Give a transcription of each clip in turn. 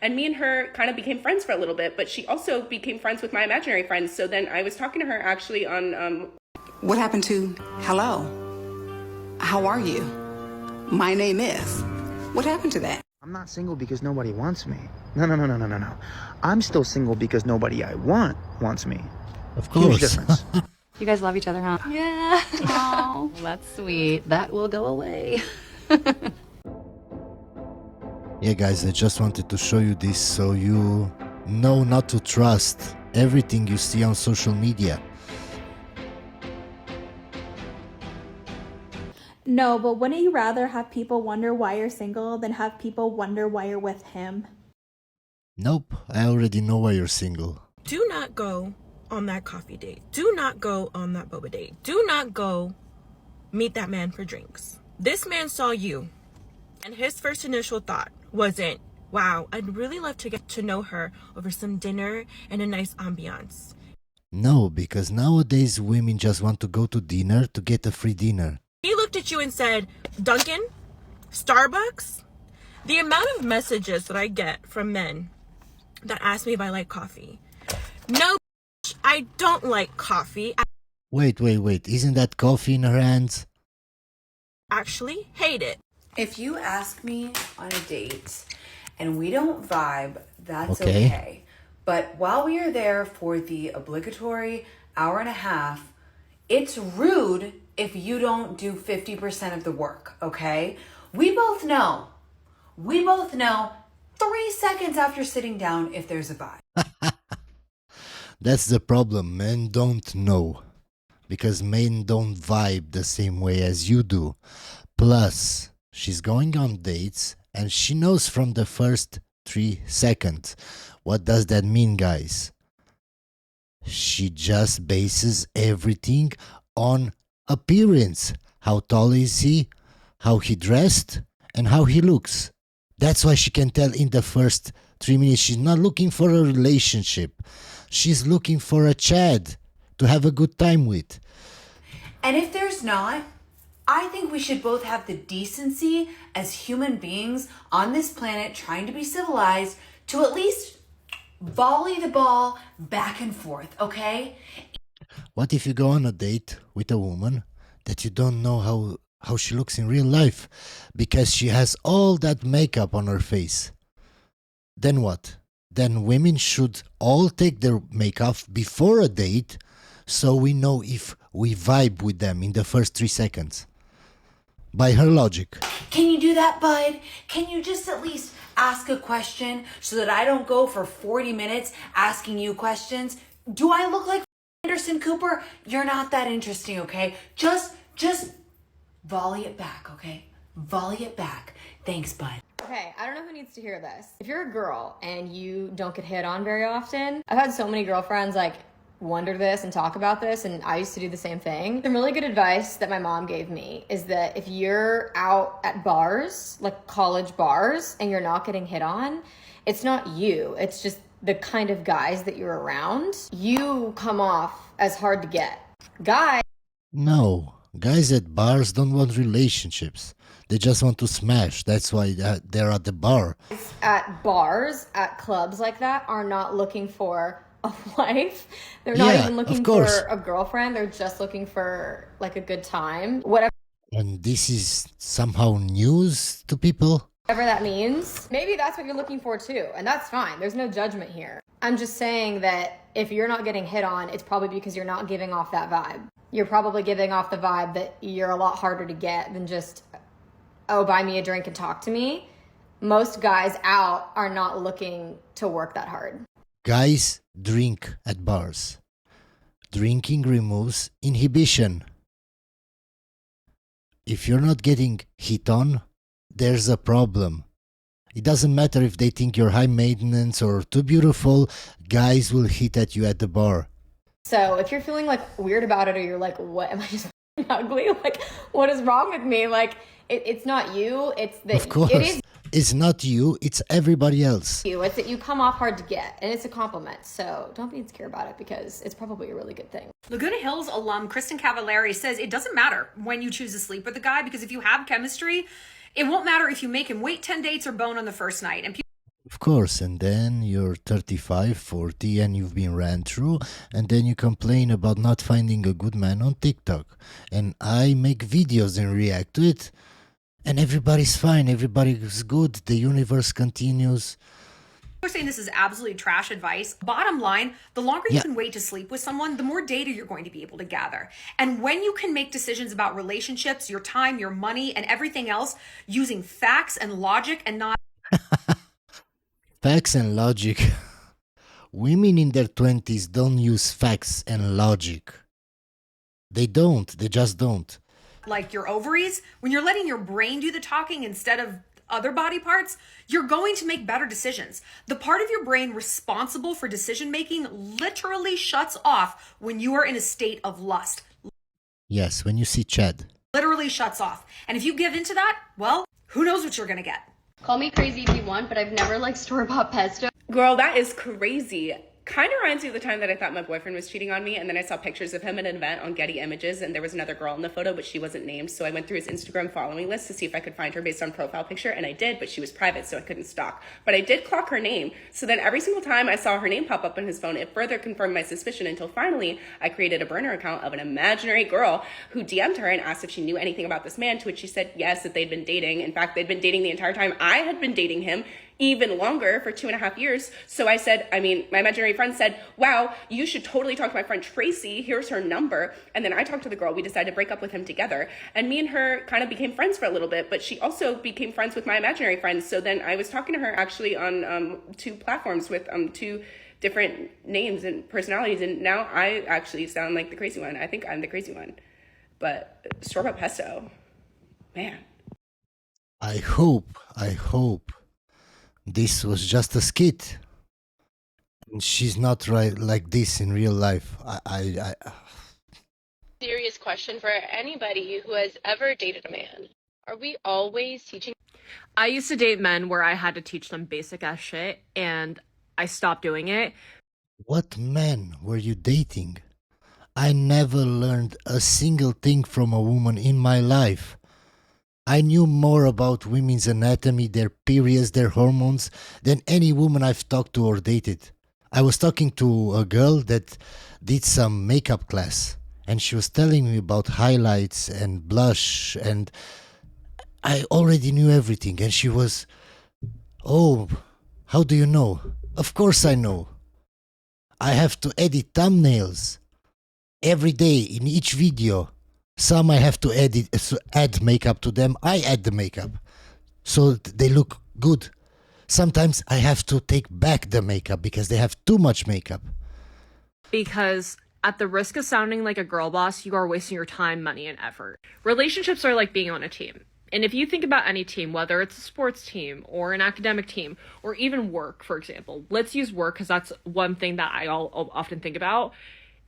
And me and her kind of became friends for a little bit, but she also became friends with my imaginary friends. So then I was talking to her actually on... What happened to hello? How are you? My name is. What happened to that? I'm not single because nobody wants me. No. I'm still single because nobody I want wants me. Of course. Huge difference. You guys love each other, huh? Yeah. Oh, that's sweet. That will go away. Yeah, guys, I just wanted to show you this so you know not to trust everything you see on social media. No, but wouldn't you rather have people wonder why you're single than have people wonder why you're with him? Nope, I already know why you're single. Do not go on that coffee date. Do not go on that boba date. Do not go meet that man for drinks. This man saw you, and his first initial thought wasn't, wow, I'd really love to get to know her over some dinner and a nice ambiance. No, because nowadays women just want to go to dinner to get a free dinner. He looked at you and said, Dunkin'? Starbucks? The amount of messages that I get from men that ask me if I like coffee. No, I don't like coffee. I Wait, isn't that coffee in her hands? actually hate it. If you ask me on a date and we don't vibe, that's Okay. okay. But while we are there for the obligatory hour and a half, it's rude if you don't do 50% of the work, okay? We both know 3 seconds after sitting down if there's a vibe. That's the problem, men don't know. Because men don't vibe the same way as you do. Plus, she's going on dates and she knows from the first 3 seconds. What does that mean, guys? She just bases everything on appearance. How tall is he? How he dressed? And how he looks. That's why she can tell in the first 3 minutes she's not looking for a relationship. She's looking for a Chad to have a good time with. And if there's not, I think we should both have the decency as human beings on this planet trying to be civilized to at least volley the ball back and forth, okay? What if you go on a date with a woman that you don't know how she looks in real life because she has all that makeup on her face? Then what? Then women should all take their makeup before a date so we know if we vibe with them in the first 3 seconds. By her logic. Can you do that, bud? Can you just at least ask a question so that I don't go for 40 minutes asking you questions? Do I look like Anderson Cooper? You're not that interesting, okay? Just volley it back, okay? Volley it back. Thanks, bud. Okay, I don't know who needs to hear this. If you're a girl and you don't get hit on very often, I've had so many girlfriends like wonder this and talk about this, and I used to do the same thing. Some really good advice that my mom gave me is that if you're out at bars, like college bars, and you're not getting hit on, it's not you. It's just the kind of guys that you're around. You come off as hard to get. Guys... No, guys at bars don't want relationships. They just want to smash. That's why they're at the bar. At bars, at clubs like that, are not looking for a wife. They're not even looking for a girlfriend. They're just looking for like a good time. Whatever. And this is somehow news to people? Whatever that means. Maybe that's what you're looking for too. And that's fine. There's no judgment here. I'm just saying that if you're not getting hit on, it's probably because you're not giving off that vibe. You're probably giving off the vibe that you're a lot harder to get than just, oh, buy me a drink and talk to me. Most guys out are not looking to work that hard. Guys drink at bars. Drinking removes inhibition. If you're not getting hit on, there's a problem. It doesn't matter if they think you're high maintenance or too beautiful, guys will hit at you at the bar. So if you're feeling like weird about it, or you're like, what, am I just ugly? Like, what is wrong with me? Like, it's not you, it's that of course. it is It's not you, it's everybody else. you. It's that you come off hard to get, and it's a compliment. So don't be insecure about it, because it's probably a really good thing. Laguna Hills alum Kristen Cavallari says it doesn't matter when you choose to sleep with a guy, because if you have chemistry, it won't matter if you make him wait 10 dates or bone on the first night. And Of course, and then you're 35, 40, and you've been ran through, and then you complain about not finding a good man on TikTok. And I make videos and react to it, and everybody's fine, everybody's good, the universe continues. We're saying this is absolutely trash advice. Bottom line, the longer you Yeah. can wait to sleep with someone, the more data you're going to be able to gather. And when you can make decisions about relationships, your time, your money, and everything else using facts and logic and not Facts and logic. Women in their 20s don't use facts and logic. They don't, they just don't. like your ovaries, when you're letting your brain do the talking instead of other body parts, you're going to make better decisions. The part of your brain responsible for decision making literally shuts off when you are in a state of lust. Yes, when you see Chad. Literally shuts off. And if you give into that, well, who knows what you're going to get. Call me crazy if you want, but I've never liked store-bought pesto. Girl, that is crazy. Kind of reminds me of the time that I thought my boyfriend was cheating on me, and then I saw pictures of him at an event on Getty Images, and there was another girl in the photo, but she wasn't named. So I went through his Instagram following list to see if I could find her based on profile picture, and I did, but she was private, so I couldn't stalk. But I did clock her name. So then every single time I saw her name pop up on his phone, it further confirmed my suspicion until finally I created a burner account of an imaginary girl who DM'd her and asked if she knew anything about this man, to which she said yes, that they'd been dating. In fact, they'd been dating the entire time I had been dating him, even longer, for 2.5 years. So I said, my imaginary friend said, wow, you should totally talk to my friend Tracy. Here's her number. And then I talked to the girl. We decided to break up with him together. And me and her kind of became friends for a little bit, but she also became friends with my imaginary friends. So then I was talking to her actually on 2 platforms with 2 different names and personalities. And now I actually sound like the crazy one. I think I'm the crazy one. But store-bought pesto, man. I hope this was just a skit. And she's not right like this in real life. I Serious question for anybody who has ever dated a man. Are we always teaching? I used to date men where I had to teach them basic ass shit, and I stopped doing it. What man were you dating? I never learned a single thing from a woman in my life. I knew more about women's anatomy, their periods, their hormones, than any woman I've talked to or dated. I was talking to a girl that did some makeup class, and she was telling me about highlights and blush, and I already knew everything. And she was, oh, how do you know? Of course I know. I have to edit thumbnails every day in each video. Some I have to add makeup to them. I add the makeup so they look good. Sometimes I have to take back the makeup because they have too much makeup. Because at the risk of sounding like a girl boss, you are wasting your time, money, and effort. Relationships are like being on a team. And if you think about any team, whether it's a sports team or an academic team or even work, for example, let's use work because that's one thing that I often think about.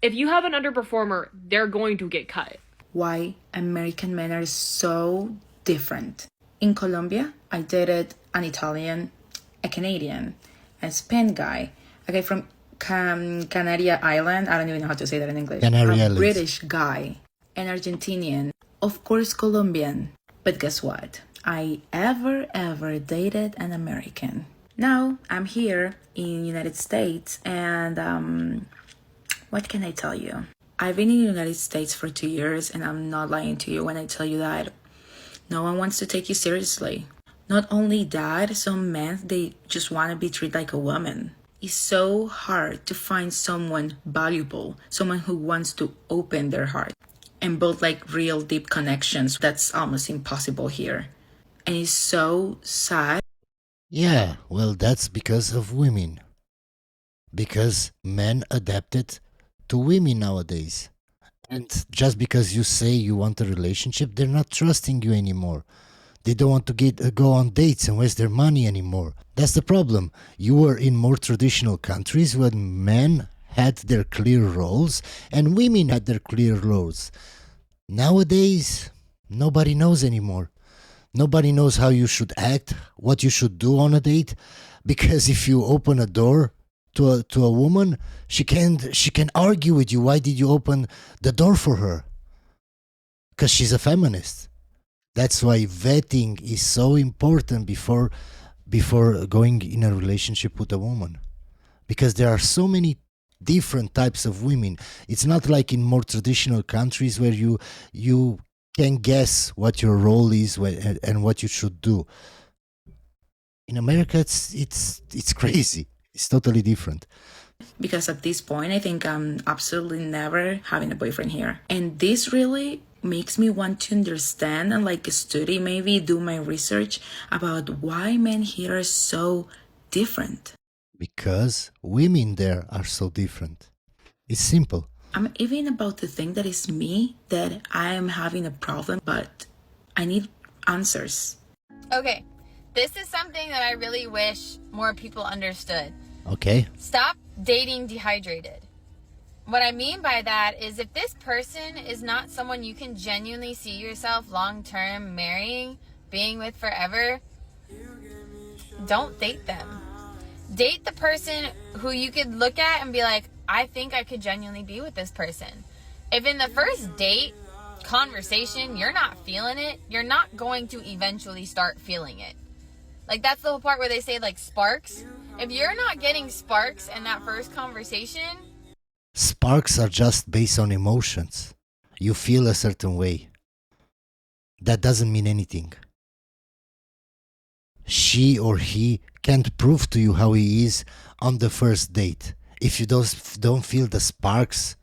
If you have an underperformer, they're going to get cut. Why American men are so different. In Colombia, I dated an Italian, a Canadian, a Spain guy, a guy from Canary Island, I don't even know how to say that in English, a British guy, an Argentinian, of course Colombian. But guess what? I ever dated an American. Now I'm here in United States and what can I tell you? I've been in the United States for 2 years, and I'm not lying to you when I tell you that no one wants to take you seriously. Not only that, some men, they just want to be treated like a woman. It's so hard to find someone valuable, someone who wants to open their heart and build like real deep connections. That's almost impossible here. And it's so sad. Yeah, well, that's because of women. Because men adapted to women nowadays. And just because you say you want a relationship, they're not trusting you anymore. They don't want to go on dates and waste their money anymore. That's the problem. You were in more traditional countries when men had their clear roles and women had their clear roles. Nowadays, nobody knows anymore. Nobody knows how you should act, what you should do on a date, because if you open a door to a woman, she can argue with you. Why did you open the door for her? Because she's a feminist. That's why vetting is so important before before going in a relationship with a woman, because there are so many different types of women. It's not like in more traditional countries where you can guess what your role is and what you should do. In America, it's crazy. It's totally different. Because at this point, I think I'm absolutely never having a boyfriend here. And this really makes me want to understand and like study, maybe do my research about why men here are so different. Because women there are so different. It's simple. I'm even about to think that it's me that I am having a problem, but I need answers. Okay, this is something that I really wish more people understood. Okay. Stop dating dehydrated. What I mean by that is if this person is not someone you can genuinely see yourself long-term marrying, being with forever, don't date them. Date the person who you could look at and be like, I think I could genuinely be with this person. If in the first date conversation you're not feeling it, you're not going to eventually start feeling it. Like, that's the whole part where they say, like, sparks. If you're not getting sparks in that first conversation... Sparks are just based on emotions. You feel a certain way. That doesn't mean anything. She or he can't prove to you how he is on the first date. If you don't feel the sparks,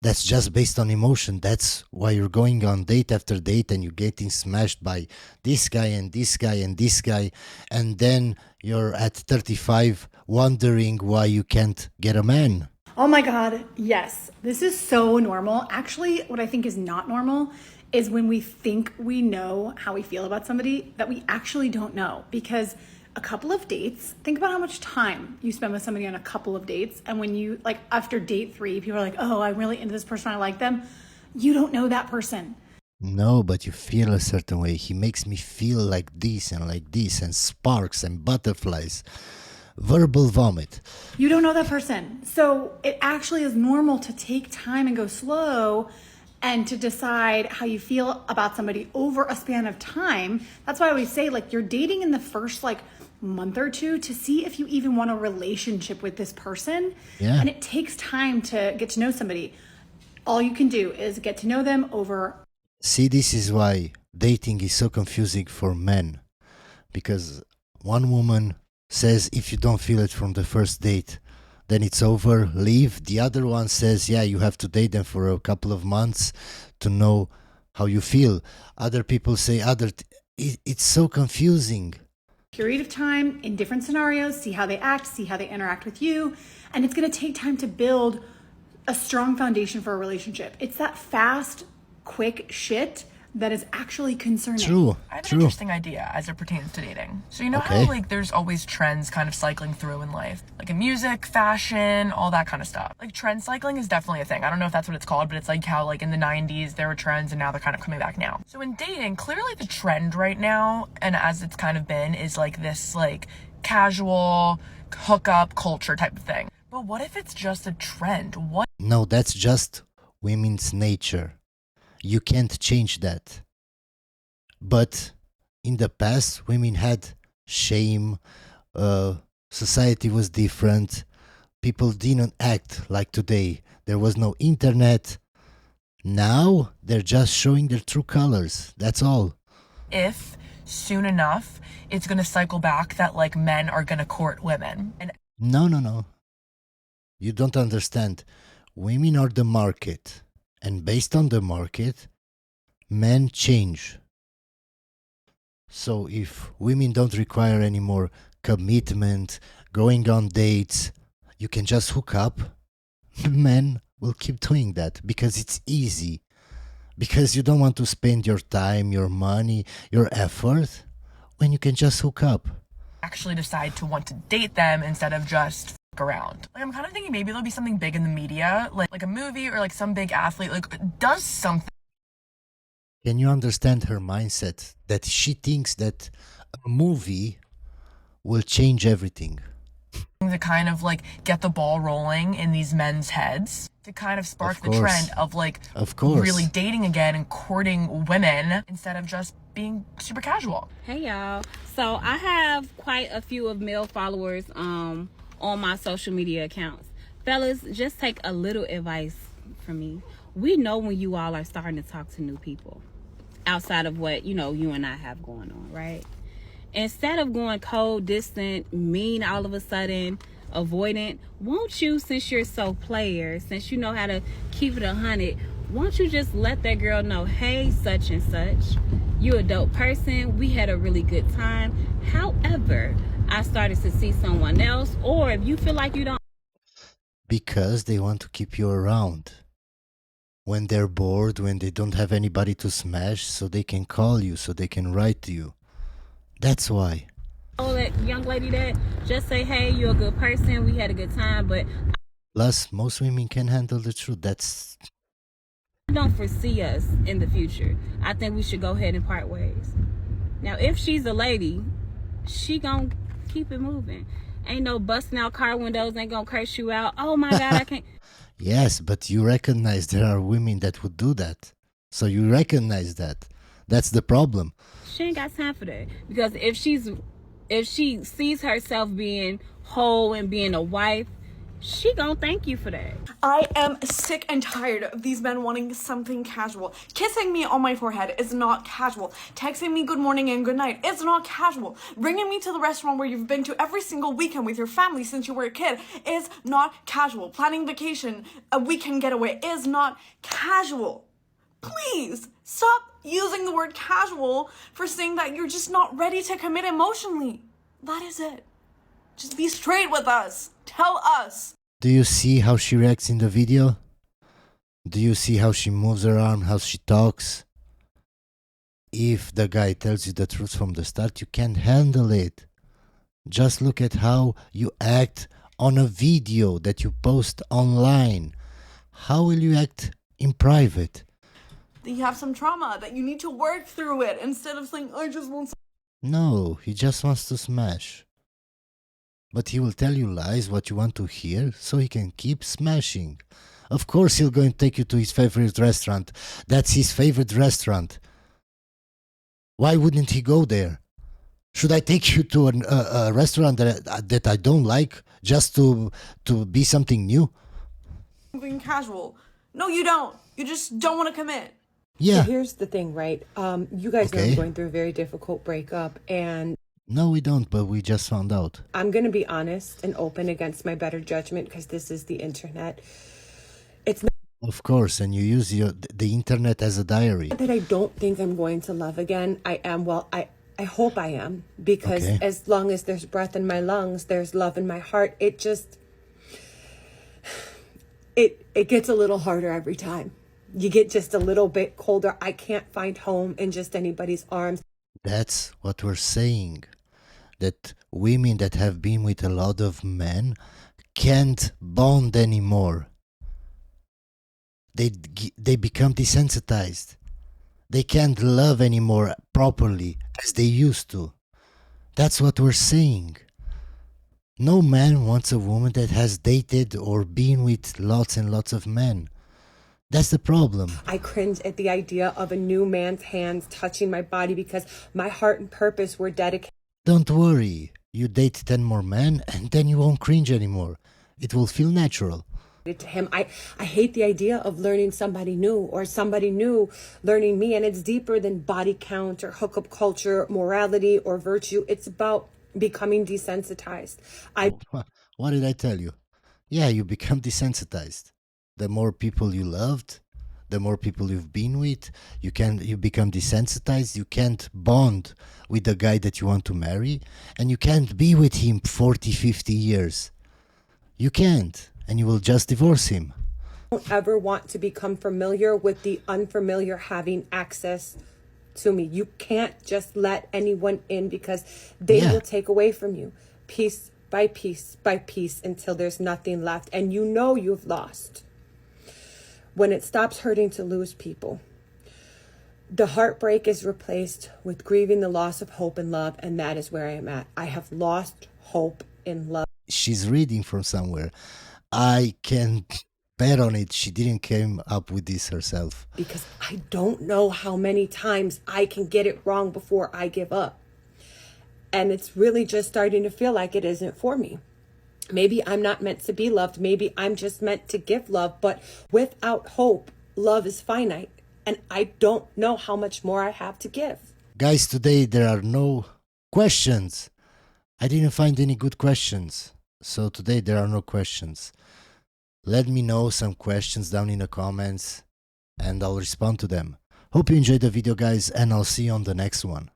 that's just based on emotion. That's why you're going on date after date and you're getting smashed by this guy and this guy and this guy. And then you're at 35 wondering why you can't get a man. Oh my God, yes. This is so normal. Actually, what I think is not normal is when we think we know how we feel about somebody that we actually don't know. Because a couple of dates, think about how much time you spend with somebody on a couple of dates. And when you, like, after date 3, people are like, oh, I'm really into this person, I like them. You don't know that person. No, but you feel a certain way. He makes me feel like this and sparks and butterflies. Verbal vomit. You don't know that person. So it actually is normal to take time and go slow and to decide how you feel about somebody over a span of time. That's why I always say, like, you're dating in the first, like, month or two to see if you even want a relationship with this person. Yeah. And it takes time to get to know somebody. All you can do is get to know them over. See, this is why dating is so confusing for men. Because one woman says if you don't feel it from the first date, then it's over, leave. The other one says, yeah, you have to date them for a couple of months to know how you feel. Other people say it's so confusing. Period of time in different scenarios, see how they act, see how they interact with you. And it's going to take time to build a strong foundation for a relationship. It's that fast, quick shit that is actually concerning. True. I have an interesting idea as it pertains to dating. So you know how like there's always trends kind of cycling through in life, like in music, fashion, all that kind of stuff. Like trend cycling is definitely a thing. I don't know if that's what it's called, but it's like how like in the 90s there were trends and now they're kind of coming back now. So in dating, clearly the trend right now, and as it's kind of been, is like this like casual hookup culture type of thing. But what if it's just a trend? What? No, that's just women's nature. You can't change that. But in the past, women had shame. Society was different. People didn't act like today. There was no internet. Now they're just showing their true colors. That's all. If soon enough it's going to cycle back that like men are going to court women. And No. You don't understand. Women are the market. And based on the market, men change. So if women don't require any more commitment, going on dates, you can just hook up, men will keep doing that because it's easy. Because you don't want to spend your time, your money, your effort when you can just hook up. Actually decide to want to date them instead of just around. Like I'm kind of thinking maybe there'll be something big in the media, like a movie or like some big athlete like does something. Can you understand her mindset that she thinks that a movie will change everything? To kind of like get the ball rolling in these men's heads, to kind of spark the trend of like really dating again and courting women instead of just being super casual. Hey y'all. So I have quite a few of male followers on my social media accounts. Fellas, just take a little advice from me. We know when you all are starting to talk to new people outside of what, you and I have going on, right? Instead of going cold, distant, mean all of a sudden, avoidant, won't you, since you're so player, since you know how to keep it 100, won't you just let that girl know, hey, such and such, you a dope person, we had a really good time. However, I started to see someone else, or if you feel like you don't. Because they want to keep you around. When they're bored, when they don't have anybody to smash, so they can call you, so they can write to you. That's why. Oh, that young lady that just say, hey, you're a good person, we had a good time, but Plus, most women can handle the truth. That's... I don't foresee us in the future. I think we should go ahead and part ways. Now, if she's a lady, she gonna keep it moving. Ain't no busting out car windows, ain't gonna curse you out. Oh my God, I can't. Yes, but you recognize there are women that would do that. So you recognize that. That's the problem. She ain't got time for that. Because if she sees herself being whole and being a wife, she gonna thank you for that. I am sick and tired of these men wanting something casual. Kissing me on my forehead is not casual. Texting me good morning and good night is not casual. Bringing me to the restaurant where you've been to every single weekend with your family since you were a kid is not casual. Planning vacation, a weekend getaway is not casual. Please stop using the word casual for saying that you're just not ready to commit emotionally. That is it. Just be straight with us. Tell us. Do you see how she reacts in the video? Do you see how she moves her arm, how she talks? If the guy tells you the truth from the start, you can't handle it. Just look at how you act on a video that you post online. How will you act in private? That you have some trauma, that you need to work through it instead of saying, I just want. No, he just wants to smash. But he will tell you lies, what you want to hear, so he can keep smashing. Of course he'll go and take you to his favorite restaurant. That's his favorite restaurant. Why wouldn't he go there? Should I take you to a restaurant that I don't like just to be something new? Something casual. No, you don't. You just don't want to commit. Yeah. So here's the thing, right? You guys know I'm going through a very difficult breakup, and no, we don't, but we just found out. I'm going to be honest and open against my better judgment because this is the internet. It's not of course, and you use the internet as a diary. that I don't think I'm going to love again. I am. Well, I hope I am, because as long as there's breath in my lungs, there's love in my heart. It just, it gets a little harder every time. You get just a little bit colder. I can't find home in just anybody's arms. That's what we're saying. That women that have been with a lot of men can't bond anymore. They become desensitized. They can't love anymore properly as they used to. That's what we're saying. No man wants a woman that has dated or been with lots and lots of men. That's the problem. I cringe at the idea of a new man's hands touching my body because my heart and purpose were dedicated. Don't worry. You date 10 more men and then you won't cringe anymore. It will feel natural. To him, I hate the idea of learning somebody new or somebody new learning me, and it's deeper than body count or hookup culture, morality or virtue. It's about becoming desensitized. What did I tell you? Yeah, you become desensitized. The more people you loved, the more people you've been with, you become desensitized. You can't bond with the guy that you want to marry, and you can't be with him 40, 50 years. You can't, and you will just divorce him. Don't ever want to become familiar with the unfamiliar having access to me. You can't just let anyone in because they will take away from you piece by piece by piece until there's nothing left, and you know you've lost. When it stops hurting to lose people, the heartbreak is replaced with grieving the loss of hope and love, and that is where I am at. I have lost hope in love. She's reading from somewhere. I can bet on it she didn't came up with this herself. Because I don't know how many times I can get it wrong before I give up. And it's really just starting to feel like it isn't for me. Maybe I'm not meant to be loved. Maybe I'm just meant to give love. But without hope, love is finite. And I don't know how much more I have to give. Guys, today there are no questions. I didn't find any good questions. So today there are no questions. Let me know some questions down in the comments and I'll respond to them. Hope you enjoyed the video, guys, and I'll see you on the next one.